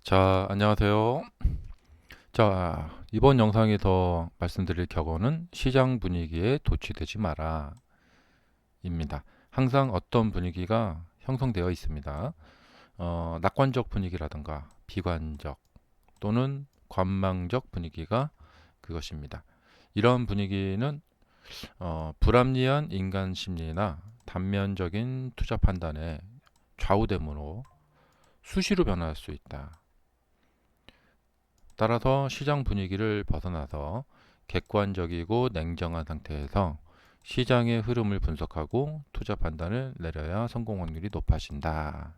자, 안녕하세요. 자, 이번 영상에서 말씀드릴 격언은 시장 분위기에 도취되지 마라 입니다. 항상 어떤 분위기가 형성되어 있습니다. 낙관적 분위기라든가 비관적 또는 관망적 분위기가 그것입니다. 이런 분위기는 불합리한 인간 심리나 단면적인 투자 판단에 좌우되므로 수시로 변화할 수 있다. 따라서 시장 분위기를 벗어나서 객관적이고 냉정한 상태에서 시장의 흐름을 분석하고 투자 판단을 내려야 성공 확률이 높아진다.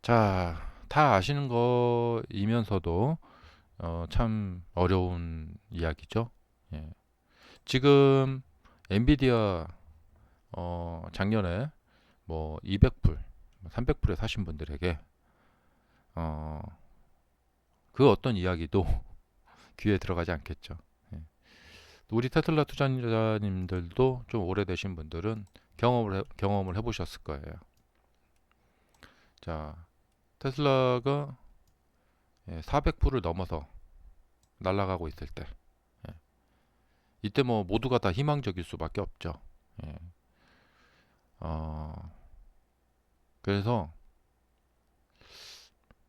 자, 다 아시는 거이면서도 참 어려운 이야기죠. 예. 지금 엔비디아 작년에 뭐 200불, 300불에 사신 분들에게 어, 그 어떤 이야기도 귀에 들어가지 않겠죠. 예. 우리 테슬라 투자자님들도 좀 오래되신 분들은 경험을 해보셨을 거예요. 자, 테슬라가 400불을 넘어서 날아가고 있을 때, 예, 이때 뭐 모두가 다 희망적일 수밖에 없죠. 예. 어, 그래서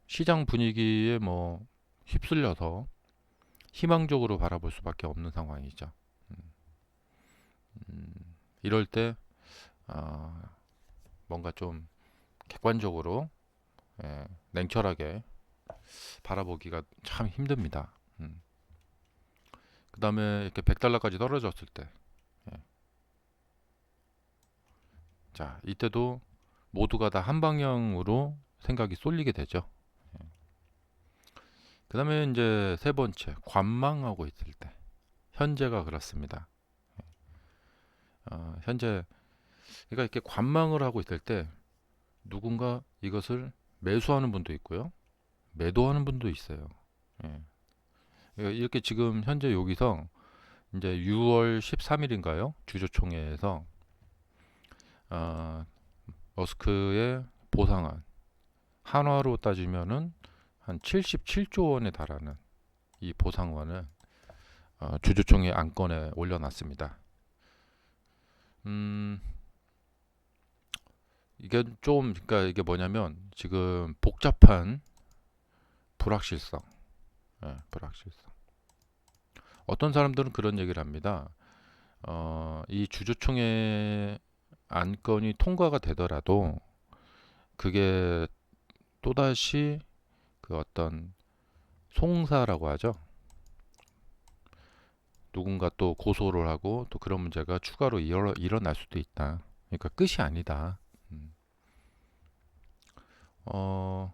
시장 분위기에 뭐 휩쓸려서 희망적으로 바라볼 수밖에 없는 상황이죠. 음, 음, 이럴 때 어, 뭔가 좀 객관적으로 냉철하게 바라보기가 참 힘듭니다. 그 다음에 이렇게 100달러까지 떨어졌을 때, 예. 자, 이때도 모두가 다 한 방향으로 생각이 쏠리게 되죠. 그 다음에 이제 세 번째, 관망하고 있을 때, 현재가 그렇습니다. 현재, 그러니까 이렇게 관망을 하고 있을 때, 누군가 이것을 매수하는 분도 있고요, 매도하는 분도 있어요. 예. 이렇게 지금 현재 여기서 이제 6월 13일인가요? 주주총회에서 어, 머스크의 보상안 한화로 따지면은 한 77조 원에 달하는 이 보상안을 주주총회 안건에 올려놨습니다. 음, 이게 좀 그러니까 이게 뭐냐면 지금 복잡한 불확실성, 불확실성. 어떤 사람들은 그런 얘기를 합니다. 이 주주총회 안건이 통과가 되더라도 그게 또다시 그 어떤 송사라고 하죠. 누군가 또 고소를 하고 또 그런 문제가 추가로 일어날 수도 있다. 그러니까 끝이 아니다. 음. 어,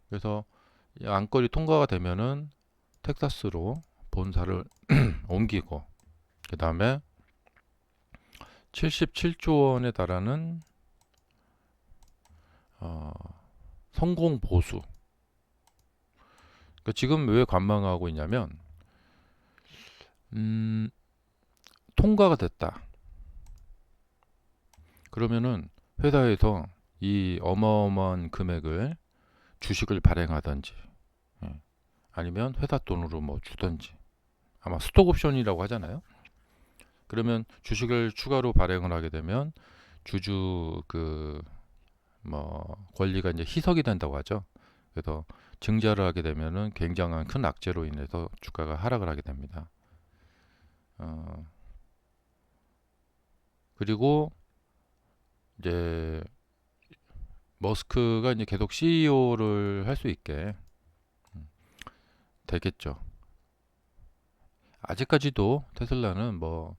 그래서 이 안건이 통과가 되면은 텍사스로 본사를 옮기고 그 다음에 77조 원에 달하는 어, 성공 보수. 그러니까 지금 왜 관망하고 있냐면 음, 통과가 됐다. 그러면은 회사에서 이 어마어마한 금액을 주식을 발행하든지 예, 아니면 회사 돈으로 뭐 주든지 아마 스톡 옵션이라고 하잖아요. 그러면 주식을 추가로 발행을 하게 되면 주주 그 뭐 권리가 이제 희석이 된다고 하죠. 그래서 증자를 하게 되면은 굉장한 큰 악재로 인해서 주가가 하락을 하게 됩니다. 어, 그리고 이제 머스크가 이제 계속 CEO를 할 수 있게 되겠죠. 아직까지도 테슬라는 뭐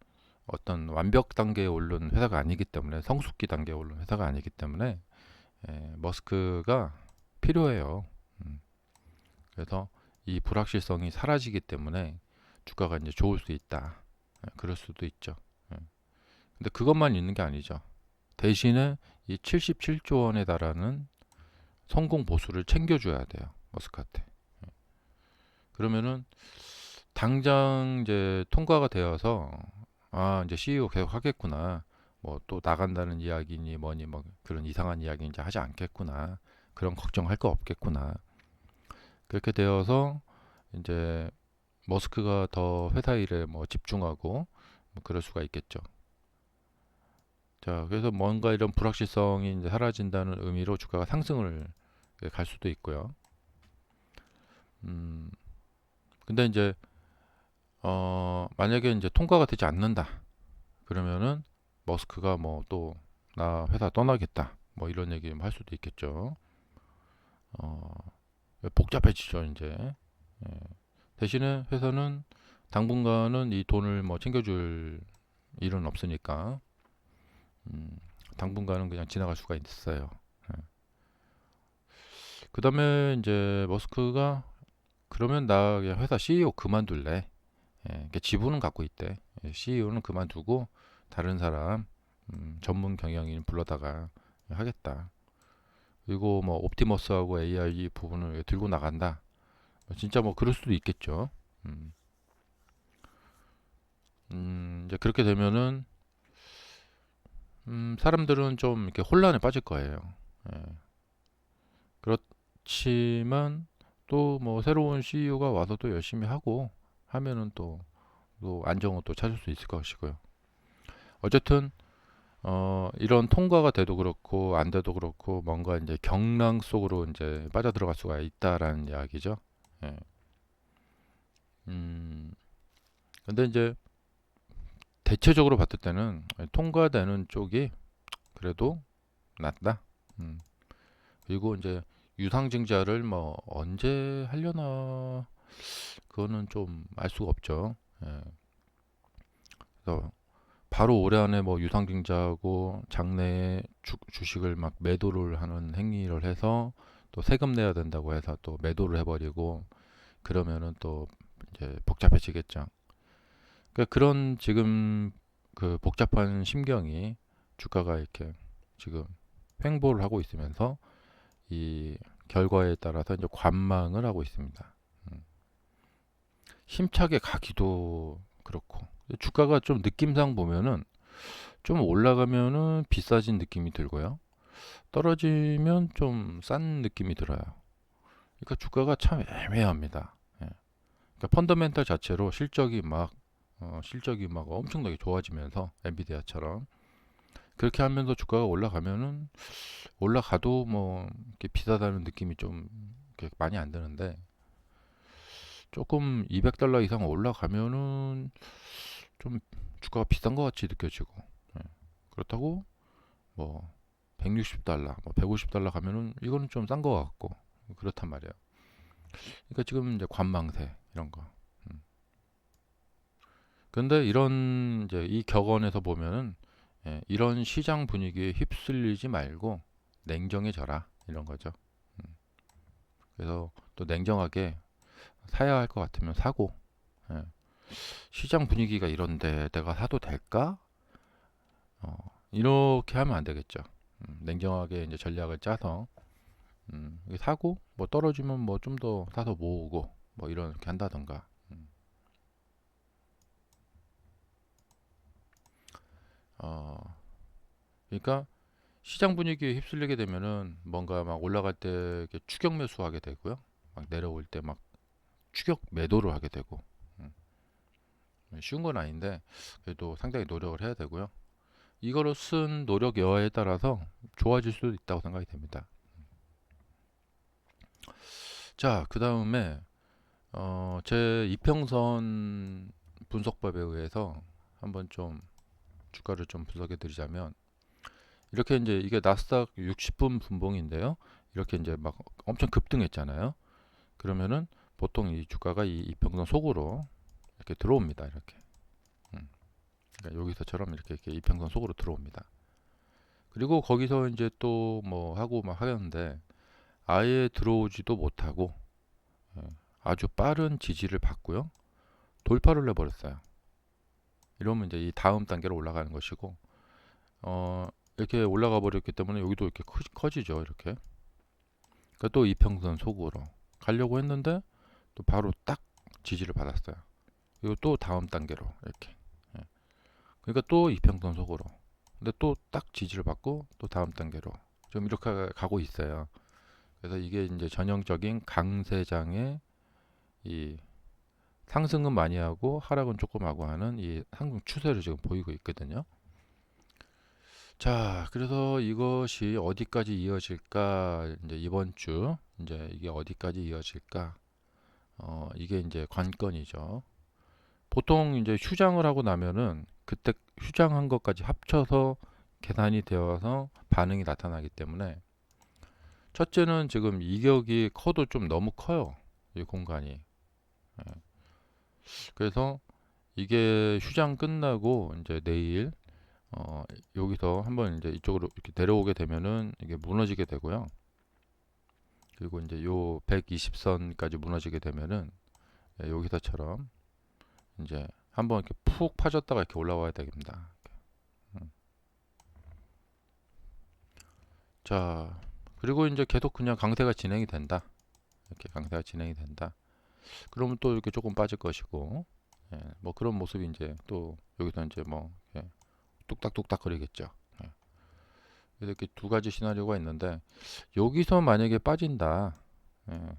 어떤 완벽 단계에 오른 회사가 아니기 때문에 성숙기 단계에 오른 회사가 아니기 때문에 머스크가 필요해요. 음, 그래서 이 불확실성이 사라지기 때문에 주가가 이제 좋을 수 있다. 그럴 수도 있죠. 예. 근데 그것만 있는 게 아니죠. 대신에 이 77조 원에 달하는 성공 보수를 챙겨줘야 돼요. 머스크한테. 그러면은 당장 이제 통과가 되어서 아 이제 CEO 계속 하겠구나. 뭐 또 나간다는 이야기니 뭐니 뭐 그런 이상한 이야기 이제 하지 않겠구나. 그런 걱정할 거 없겠구나. 그렇게 되어서 이제 머스크가 더 회사 일에 뭐 집중하고 뭐 그럴 수가 있겠죠. 자, 그래서 뭔가 이런 불확실성이 이제 사라진다는 의미로 주가가 상승을 갈 수도 있고요. 음, 근데 이제 만약에 이제 통과가 되지 않는다. 그러면은 머스크가 뭐 또 나 회사 떠나겠다. 뭐 이런 얘기 할 수도 있겠죠. 어, 복잡해지죠, 이제. 예. 대신에 회사는 당분간은 이 돈을 뭐 챙겨줄 일은 없으니까 음, 당분간은 그냥 지나갈 수가 있어요. 예. 그다음에 이제 머스크가 그러면 나 그냥 회사 CEO 그만둘래. 예, 지분은 갖고 있대. CEO는 그만두고 다른 사람 전문 경영인 불러다가 하겠다. 그리고 뭐 옵티머스하고 AI 부분을 들고 나간다. 진짜 뭐 그럴 수도 있겠죠. 음, 이제 그렇게 되면은 사람들은 좀 이렇게 혼란에 빠질 거예요. 예. 그렇지만 또 뭐 새로운 CEO가 와서 또 열심히 하고 하면은 또 안정을 또 찾을 수 있을 것이고요. 어쨌든 이런 통과가 돼도 그렇고 안 돼도 그렇고 뭔가 이제 경랑 속으로 이제 빠져들어갈 수가 있다라는 이야기죠. 예. 음, 근데 이제 대체적으로 봤을 때는 통과되는 쪽이 그래도 낫다. 음, 그리고 이제 유상증자를 뭐 언제 하려나 그거는 좀 알 수가 없죠. 예. 그래서 바로 올해 안에 뭐 유상증자하고 장내에 주식을 막 매도를 하는 행위를 해서 또 세금 내야 된다고 해서 또 매도를 해버리고 그러면은 또 이제 복잡해지겠죠. 그러니까 그런 지금 그 복잡한 심경이 주가가 이렇게 지금 횡보를 하고 있으면서 이 결과에 따라서 이제 관망을 하고 있습니다. 음. 힘차게 가기도 그렇고 주가가 좀 느낌상 보면은 좀 올라가면은 비싸진 느낌이 들고요. 떨어지면 좀 싼 느낌이 들어요. 그러니까 주가가 참 애매합니다. 예. 그러니까 펀더멘탈 자체로 실적이 막 엄청나게 좋아지면서 엔비디아처럼 그렇게 하면서 주가가 올라가면은 올라가도 뭐 이렇게 비싸다는 느낌이 좀 이렇게 많이 안 드는데 조금 200달러 이상 올라가면은 좀 주가가 비싼 것 같이 느껴지고 예. 그렇다고 뭐 160달러, 뭐 150달러 가면은 이거는 좀 싼 것 같고 그렇단 말이에요. 그러니까 지금 이제 관망세 이런 거. 근데 이런 이제 이 격언에서 보면은 이런 시장 분위기에 휩쓸리지 말고 냉정해져라 이런 거죠. 음, 그래서 또 냉정하게 사야 할 것 같으면 사고 예, 시장 분위기가 이런데 내가 사도 될까? 어, 이렇게 하면 안 되겠죠. 냉정하게 이제 전략을 짜서 사고 뭐 떨어지면 뭐 좀 더 사서 모으고 뭐 이렇게 한다던가. 어, 그러니까 시장 분위기에 휩쓸리게 되면은 뭔가 막 올라갈 때 이렇게 추격 매수하게 되고요. 막 내려올 때 막 추격 매도를 하게 되고. 음, 쉬운 건 아닌데 그래도 상당히 노력을 해야 되고요. 이거로 쓴 노력 여하에 따라서 좋아질 수도 있다고 생각이 됩니다. 자, 그 다음에 제 이평선 분석법에 의해서 한번 좀 주가를 좀 분석해 드리자면 이렇게 이제 이게 나스닥 60분 분봉인데요. 이렇게 이제 막 엄청 급등했잖아요. 그러면은 보통 이 주가가 이 이평선 속으로 이렇게 들어옵니다. 이렇게. 그러니까 여기서처럼 이렇게 이평선 속으로 들어옵니다. 그리고 거기서 이제 또 뭐 하고 막 하는데 아예 들어오지도 못하고 예, 아주 빠른 지지를 받고요. 돌파를 해버렸어요. 이러면 이제 이 다음 단계로 올라가는 것이고 이렇게 올라가 버렸기 때문에 여기도 이렇게 커지죠. 이렇게. 그러니까 또 이평선 속으로 가려고 했는데 또 바로 딱 지지를 받았어요. 그리고 또 다음 단계로 이렇게. 예. 그러니까 또 이평선 속으로. 근데 또 딱 지지를 받고 또 다음 단계로 좀 이렇게 가고 있어요. 그래서 이게 이제 전형적인 강세장의 이 상승은 많이 하고 하락은 조금 하고 하는 이 상승 추세를 지금 보이고 있거든요. 자, 그래서 이것이 어디까지 이어질까? 이제 이번 주 이제 이게 어디까지 이어질까? 이게 이제 관건이죠. 보통 이제 휴장을 하고 나면은 그때 휴장한 것까지 합쳐서 계산이 되어서 반응이 나타나기 때문에 첫째는 지금 이격이 커도 좀 너무 커요. 이 공간이. 예. 그래서 이게 휴장 끝나고 이제 내일 여기서 한번 이제 이쪽으로 이렇게 내려오게 되면은 이게 무너지게 되고요. 그리고 이제 요 120선까지 무너지게 되면은 여기서처럼 이제 한번 이렇게 푹 파졌다가 이렇게 올라와야 됩니다. 자, 그리고 이제 계속 그냥 강세가 진행이 된다. 이렇게 강세가 진행이 된다. 그러면 또 이렇게 조금 빠질 것이고, 뭐 그런 모습이 이제 또 여기서 이제 뭐 뚝딱뚝딱 거리겠죠. 그래서 이렇게 두 가지 시나리오가 있는데 여기서 만약에 빠진다. 예,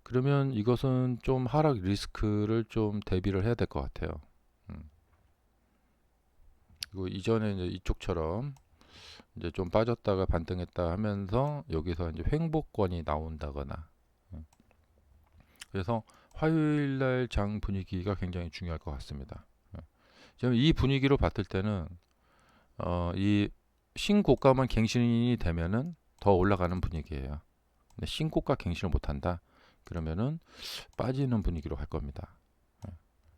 그러면 이것은 좀 하락 리스크를 좀 대비를 해야 될 것 같아요. 그리고 이전에 이제 이쪽처럼 이제 좀 빠졌다가 반등했다 하면서 여기서 이제 횡보권이 나온다거나 그래서 화요일 날 장 분위기가 굉장히 중요할 것 같습니다. 지금 이 분위기로 봤을 때는 이 신고가만 갱신이 되면은 더 올라가는 분위기예요. 근데 신고가 갱신을 못한다. 그러면은 빠지는 분위기로 갈 겁니다.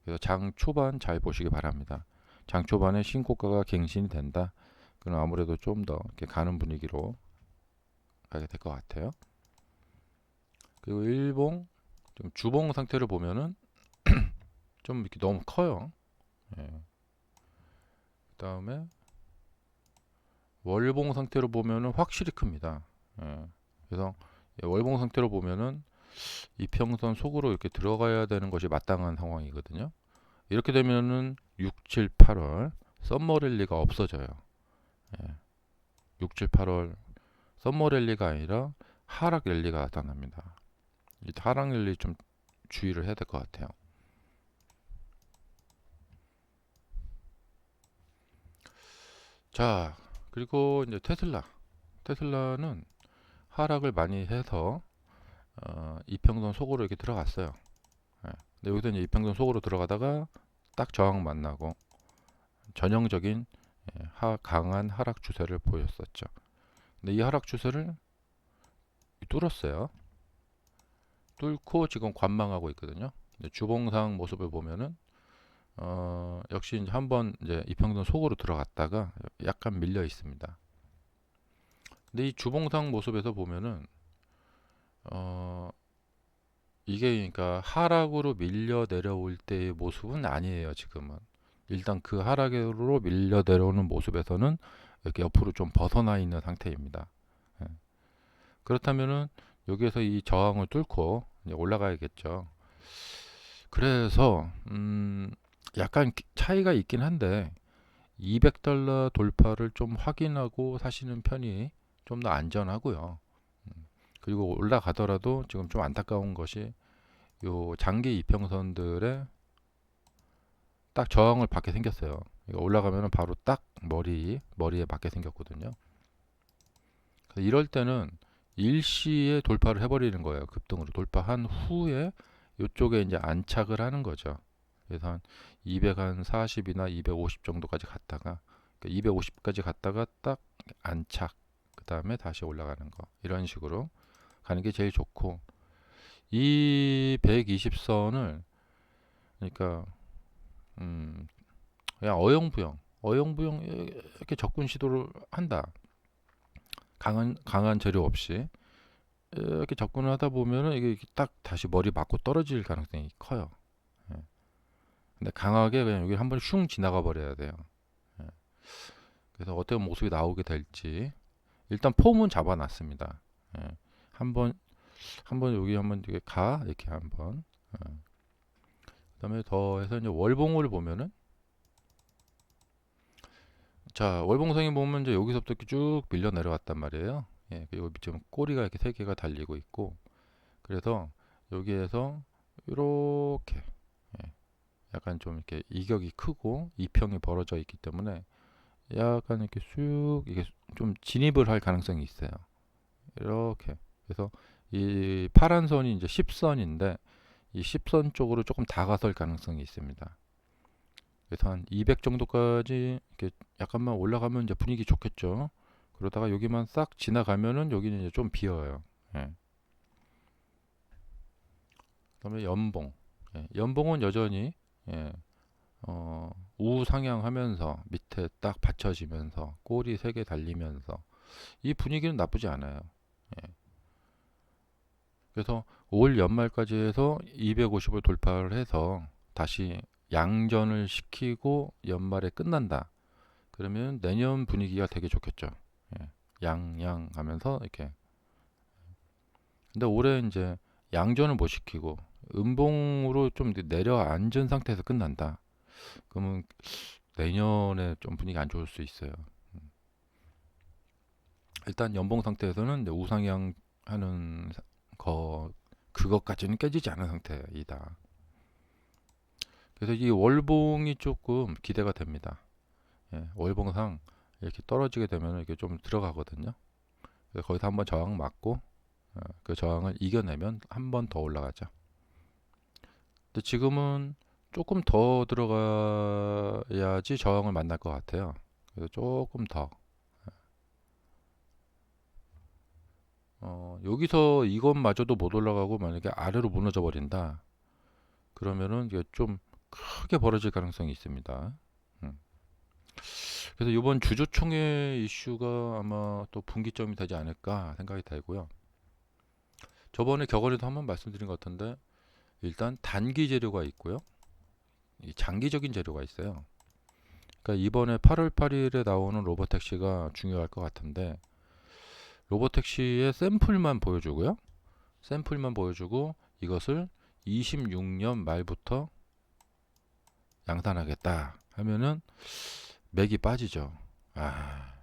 그래서 장 초반 잘 보시기 바랍니다. 장 초반에 신고가가 갱신이 된다. 그럼 아무래도 좀 더 이렇게 가는 분위기로 가게 될 것 같아요. 그리고 일봉 좀 주봉 상태를 보면은 좀 이렇게 너무 커요. 예. 그다음에 월봉 상태로 보면은 확실히 큽니다. 예. 그래서 월봉 상태로 보면은 이평선 속으로 이렇게 들어가야 되는 것이 마땅한 상황이거든요. 이렇게 되면은 6, 7, 8월 썸머 랠리가 없어져요. 예. 6, 7, 8월 썸머 랠리가 아니라 하락 랠리가 나타납니다. 이 하락 랠리 좀 주의를 해야 될 것 같아요. 자, 그리고 이제 테슬라는 하락을 많이 해서 이평선 속으로 이렇게 들어갔어요. 예. 근데 여기서 이제 이평선 속으로 들어가다가 딱 저항 만나고 전형적인 강한 하락 추세를 보였었죠. 근데 이 하락 추세를 뚫었어요. 뚫고 지금 관망하고 있거든요. 주봉상 모습을 보면은 역시 이제 한번 이제 이평선 속으로 들어갔다가 약간 밀려 있습니다. 근데 이 주봉상 모습에서 보면은 이게 그러니까 하락으로 밀려 내려올 때의 모습은 아니에요, 지금은. 일단 그 하락으로 밀려 내려오는 모습에서는 이렇게 옆으로 좀 벗어나 있는 상태입니다. 예. 그렇다면은 여기에서 이 저항을 뚫고 이제 올라가야겠죠. 그래서 약간 차이가 있긴 한데 200달러 돌파를 좀 확인하고 사시는 편이 좀 더 안전하고요. 그리고 올라가더라도 지금 좀 안타까운 것이 요 장기 이평선들의 딱 저항을 받게 생겼어요. 이거 올라가면은 바로 딱 머리에 맞게 생겼거든요. 그래서 이럴 때는 일시에 돌파를 해버리는 거예요. 급등으로 돌파한 후에 이쪽에 이제 안착을 하는 거죠. 그래서 한 240이나 250 정도까지 갔다가 250까지 갔다가 딱 안착 그 다음에 다시 올라가는 거 이런 식으로 가는 게 제일 좋고 이 120선을 그러니까 그냥 어영부영 이렇게 접근 시도를 한다. 강한 재료 없이 이렇게 접근을 하다 보면은 이게 딱 다시 머리 맞고 떨어질 가능성이 커요. 예. 근데 강하게 그냥 여기 한번 슝 지나가 버려야 돼요. 예. 그래서 어떤 모습이 나오게 될지 일단 폼은 잡아놨습니다. 예. 한번 여기 한번 이렇게 이렇게 한번. 예. 그다음에 더해서 이제 월봉을 보면은 자 월봉성이 보면 이제 여기서부터 이렇게 쭉 밀려 내려왔단 말이에요. 예, 그리고 지금 꼬리가 이렇게 세 개가 달리고 있고, 그래서 여기에서 이렇게 예, 약간 좀 이렇게 이격이 크고 이평이 벌어져 있기 때문에 약간 이렇게 쑥 이게 좀 진입을 할 가능성이 있어요. 이렇게. 그래서 이 파란 선이 이제 10선인데 이 10선 쪽으로 조금 다가설 가능성이 있습니다. 그래서 한 200 정도까지 이렇게 약간만 올라가면 이제 분위기 좋겠죠. 그러다가 여기만 싹 지나가면은 여기는 이제 좀 비어요. 예. 그다음에 연봉. 예. 연봉은 여전히 예. 우상향하면서 밑에 딱 받쳐지면서 꼬리 3개 달리면서 이 분위기는 나쁘지 않아요. 예. 그래서 올 연말까지 해서 250을 돌파를 해서 다시 양전을 시키고 연말에 끝난다. 그러면 내년 분위기가 되게 좋겠죠. 예. 양양 하면서 이렇게. 근데 올해 이제 양전을 못 시키고 음봉으로 좀 내려앉은 상태에서 끝난다. 그러면 내년에 좀 분위기 안 좋을 수 있어요. 일단 연봉 상태에서는 이제 우상향 하는 거 그것까지는 깨지지 않은 상태이다. 그래서 이 월봉이 조금 기대가 됩니다. 예, 월봉상 이렇게 떨어지게 되면 이렇게 좀 들어가거든요. 그래서 거기서 한번 저항 맞고 그 저항을 이겨내면 한 번 더 올라가죠. 근데 지금은 조금 더 들어가야지 저항을 만날 것 같아요. 그래서 조금 더 여기서 이것마저도 못 올라가고 만약에 아래로 무너져 버린다. 그러면은 이게 좀 크게 벌어질 가능성이 있습니다. 음. 그래서 이번 주주총회 이슈가 아마 또 분기점이 되지 않을까 생각이 되고요. 저번에 격언에도 한번 말씀드린 것 같은데 일단 단기 재료가 있고요. 이 장기적인 재료가 있어요. 그러니까 이번에 8월 8일에 나오는 로보택시가 중요할 것 같은데 로보택시의 샘플만 보여주고요. 샘플만 보여주고 이것을 26년 말부터 양산하겠다 하면은 맥이 빠지죠. 아,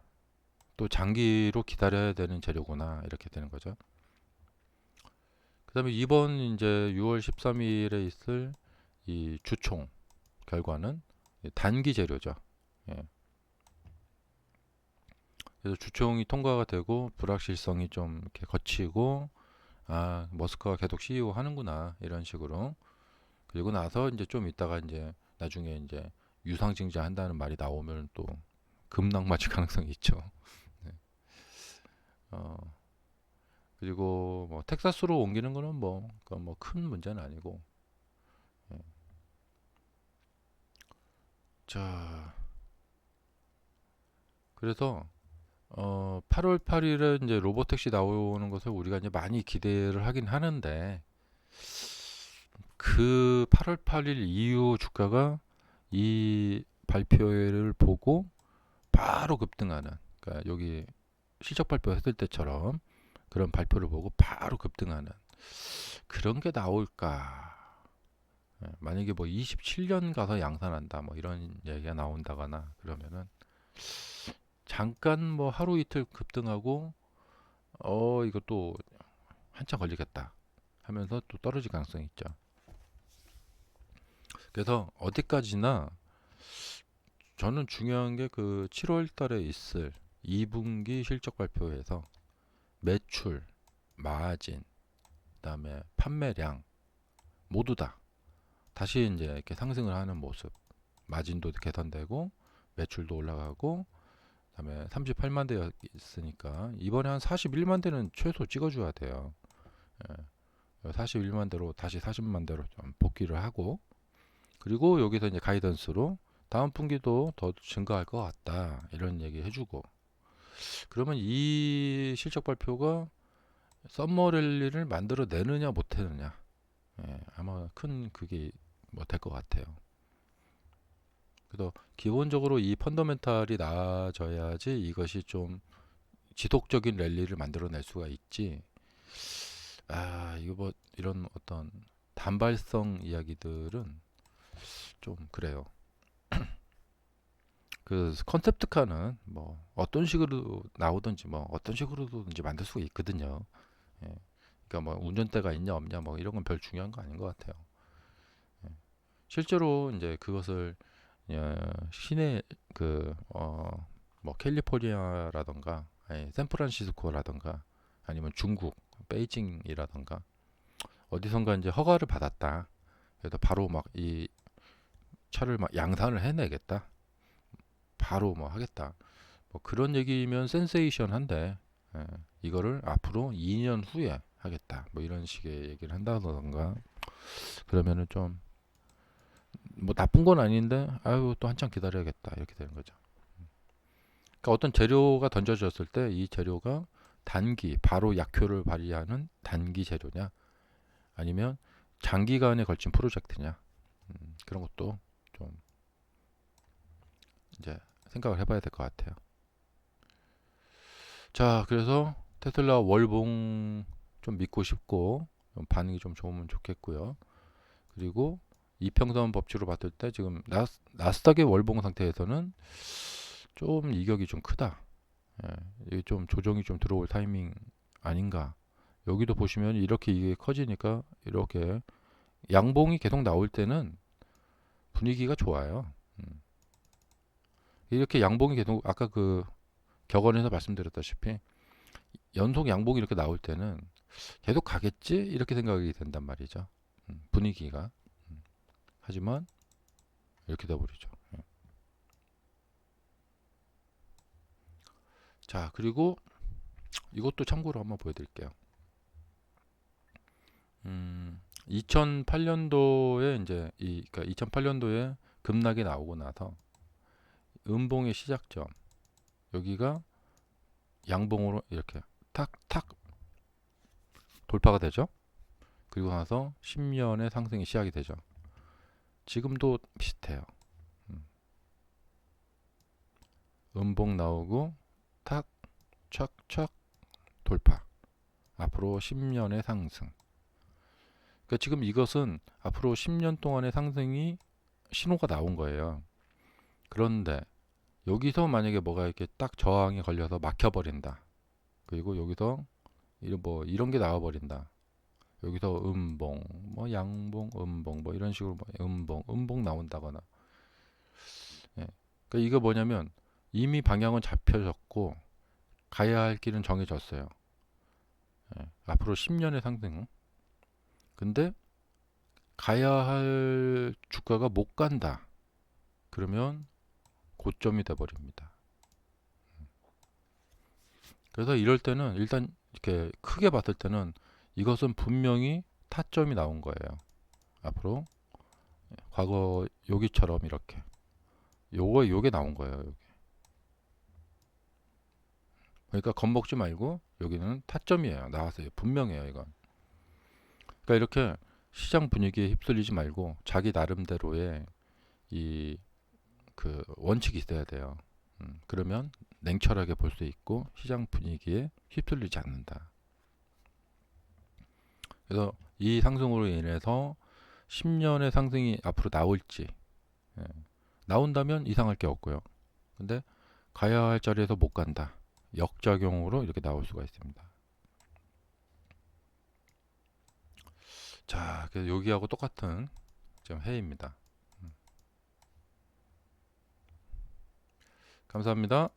또 장기로 기다려야 되는 재료구나 이렇게 되는 거죠. 그다음에 이번 이제 6월 13일에 있을 이 주총 결과는 단기 재료죠. 예. 그래서 주총이 통과가 되고 불확실성이 좀 이렇게 거치고 아 머스크가 계속 CEO 하는구나 이런 식으로 그리고 나서 이제 좀 있다가 이제 나중에 이제 유상증자 한다는 말이 나오면 또 급락 맞을 가능성이 있죠. 네. 어, 그리고 뭐 텍사스로 옮기는 거는 뭐 큰 문제는 아니고. 예. 자, 그래서 8월 8일에 이제 로보택시 나오는 것을 우리가 이제 많이 기대를 하긴 하는데 그 8월 8일 이후 주가가 이 발표회를 보고 바로 급등하는 그러니까 여기 실적 발표했을 때처럼 그런 발표를 보고 바로 급등하는 그런 게 나올까? 예, 만약에 뭐 27년 가서 양산한다 뭐 이런 얘기가 나온다거나 그러면은 잠깐 뭐 하루 이틀 급등하고 이것도 한참 걸리겠다 하면서 또 떨어질 가능성이 있죠. 그래서 어디까지나 저는 중요한 게 그 7월 달에 있을 2분기 실적 발표에서 매출, 마진, 그다음에 판매량 모두 다 다시 이제 이렇게 상승을 하는 모습. 마진도 개선되고 매출도 올라가고 그다음에 38만 대였으니까 이번에 한 41만 대는 최소 찍어줘야 돼요. 예, 41만 대로 다시 40만 대로 좀 복귀를 하고 그리고 여기서 이제 가이던스로 다음 분기도 더 증가할 것 같다 이런 얘기 해주고 그러면 이 실적 발표가 썸머랠리를 만들어내느냐 못해느냐 예, 아마 큰 그게 뭐 될 것 같아요. 그래서 기본적으로 이 펀더멘탈이 나아져야지 이것이 좀 지속적인 랠리를 만들어낼 수가 있지. 아 이거 뭐 이런 어떤 단발성 이야기들은 좀 그래요. 그 컨셉트카는 뭐 어떤 식으로 나오든지 뭐 어떤 식으로든지 만들 수가 있거든요. 예. 그러니까 뭐 운전대가 있냐 없냐 뭐 이런 건 별 중요한 거 아닌 것 같아요. 예. 실제로 이제 그것을 시내 뭐 캘리포니아라던가 아니 샌프란시스코라던가 아니면 중국 베이징이라던가 어디선가 이제 허가를 받았다. 그래서 바로 막 이 차를 막 양산을 해내겠다. 바로 뭐 하겠다. 뭐 그런 얘기면 센세이션한데 이거를 앞으로 2년 후에 하겠다. 뭐 이런 식의 얘기를 한다던가 그러면은 좀 뭐 나쁜 건 아닌데 아유 또 한참 기다려야겠다 이렇게 되는 거죠. 그러니까 어떤 재료가 던져졌을 때 이 재료가 단기 바로 약효를 발휘하는 단기 재료냐 아니면 장기간에 걸친 프로젝트냐 그런 것도 좀 이제 생각을 해봐야 될 것 같아요. 자, 그래서 테슬라 월봉 좀 믿고 싶고 반응이 좀 좋으면 좋겠고요. 그리고 이평선 법칙으로 봤을 때 지금 나스닥의 월봉 상태에서는 좀 이격이 좀 크다. 예, 이게 좀 조정이 좀 들어올 타이밍 아닌가. 여기도 보시면 이렇게 이게 커지니까 이렇게 양봉이 계속 나올 때는 분위기가 좋아요. 이렇게 양봉이 계속 아까 그 격언에서 말씀드렸다시피 연속 양봉이 이렇게 나올 때는 계속 가겠지 이렇게 생각이 된단 말이죠. 분위기가. 하지만 이렇게 돼버리죠. 자, 그리고 이것도 참고로 한번 보여드릴게요. 2008년도에 이제 그러니까 2008년도에 급락이 나오고 나서 음봉의 시작점 여기가 양봉으로 이렇게 탁탁 돌파가 되죠. 그리고 나서 10년의 상승이 시작이 되죠. 지금도 비슷해요. 음봉 나오고 탁 착착 돌파. 앞으로 10년의 상승. 그러니까 지금 이것은 앞으로 10년 동안의 상승이 신호가 나온 거예요. 그런데 여기서 만약에 뭐가 이렇게 딱 저항이 걸려서 막혀버린다. 그리고 여기서 뭐 이런 게 나와버린다. 여기서 음봉, 뭐 양봉, 음봉, 뭐 이런 식으로 뭐 음봉 나온다거나. 예. 그러니까 이거 뭐냐면 이미 방향은 잡혀졌고 가야 할 길은 정해졌어요. 예. 앞으로 10년의 상승. 근데 가야 할 주가가 못 간다. 그러면 고점이 돼 버립니다. 그래서 이럴 때는 일단 이렇게 크게 봤을 때는 이것은 분명히 타점이 나온 거예요. 앞으로 과거 여기처럼 이렇게 요게 나온 거예요. 여기. 그러니까 겁먹지 말고 여기는 타점이에요. 나왔어요. 분명해요. 이건. 그러니까 이렇게 시장 분위기에 휩쓸리지 말고 자기 나름대로의 이 그 원칙이 있어야 돼요. 그러면 냉철하게 볼 수 있고 시장 분위기에 휩쓸리지 않는다. 그래서 이 상승으로 인해서 10년의 상승이 앞으로 나올지 예, 나온다면 이상할 게 없고요. 근데 가야 할 자리에서 못 간다. 역작용으로 이렇게 나올 수가 있습니다. 자, 그래서 여기하고 똑같은 지금 해입니다. 감사합니다.